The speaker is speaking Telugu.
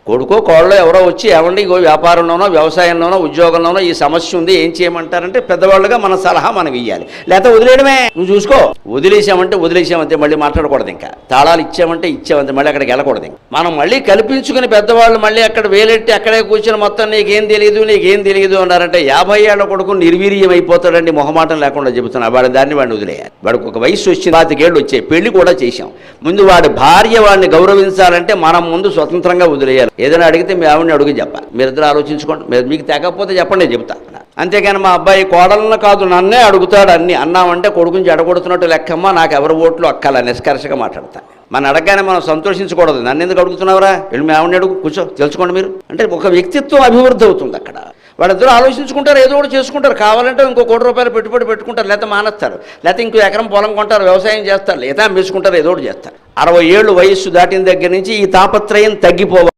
కొడుకో కోళ్ళో ఎవరో వచ్చి ఏమండి ఇగో వ్యాపారంలోనో వ్యవసాయంలోనో ఉద్యోగంలోనో ఈ సమస్య ఉంది, ఏం చేయమంటారంటే పెద్దవాళ్ళుగా మన సలహా మనకి ఇవ్వాలి. లేకపోతే వదిలేయడమే, నువ్వు చూసుకో. వదిలేసామంటే మళ్ళీ మాట్లాడకూడదు. ఇంకా తాళాలు ఇచ్చామంటే మళ్ళీ అక్కడికి వెళ్ళకూడదు. మనం మళ్ళీ కల్పించుకుని పెద్దవాళ్ళు మళ్ళీ అక్కడ వేలెట్టి అక్కడే కూర్చొని మొత్తం నీకేం తెలియదు అన్నారంటే 50 ఏళ్ల కొడుకు నిర్వీర్యం అయిపోతాడండి. మొహమాటం లేకుండా చెబుతున్నా. వాడిని వదిలేయాలి. వాడికి ఒక వయసు వచ్చింది, 25 ఏళ్ళు వచ్చాయి, పెళ్లి కూడా చేశాం. ముందు వాడి భార్య వాడిని గౌరవించాలంటే మనం ముందు స్వతంత్రంగా వదిలేయాలి. ఏదైనా అడిగితే మీ ఆవిడని అడుగు చెప్పాలి. మీరిద్దరు ఆలోచించుకోండి. మీకు తెగకపోతే చెప్పండి, నేను చెబుతా. అంతేగాని మా అబ్బాయి కోడలను కాదు నన్నే అడుగుతాడు అన్ని అన్నామంటే కొడుకుని చెడగొడుతున్నట్టు లెక్కమ్మ. నాకు ఎవరి ఓట్లు అక్కల నిష్కర్షగా మాట్లాడతాను. మన అడగగానే మనం సంతోషించకూడదు. నన్ను ఎందుకు అడుగుతున్నావురా, వెళ్ళి మీ ఆవిడని అడుగు, కూర్చో, తెలుసుకోండి మీరు అంటే ఒక వ్యక్తిత్వం అభివృద్ధి అవుతుంది అక్కడ. వాళ్ళిద్దరూ ఆలోచించుకుంటారు, ఏదో ఒకటి చేసుకుంటారు. కావాలంటే ఇంకో ₹1 కోటి పెట్టుబడి పెట్టుకుంటారు, లేకపోతే మానేస్తారు, లేకపోతే ఇంకో ఎకరం పొలం కొంటారు, వ్యవసాయం చేస్తారు, లేదా అమ్మేసుకుంటారు, ఏదో ఒకటి చేస్తారు. 60 ఏళ్ళు వయస్సు దాటిన దగ్గర నుంచి ఈ తాపత్రయం తగ్గిపోవాలి.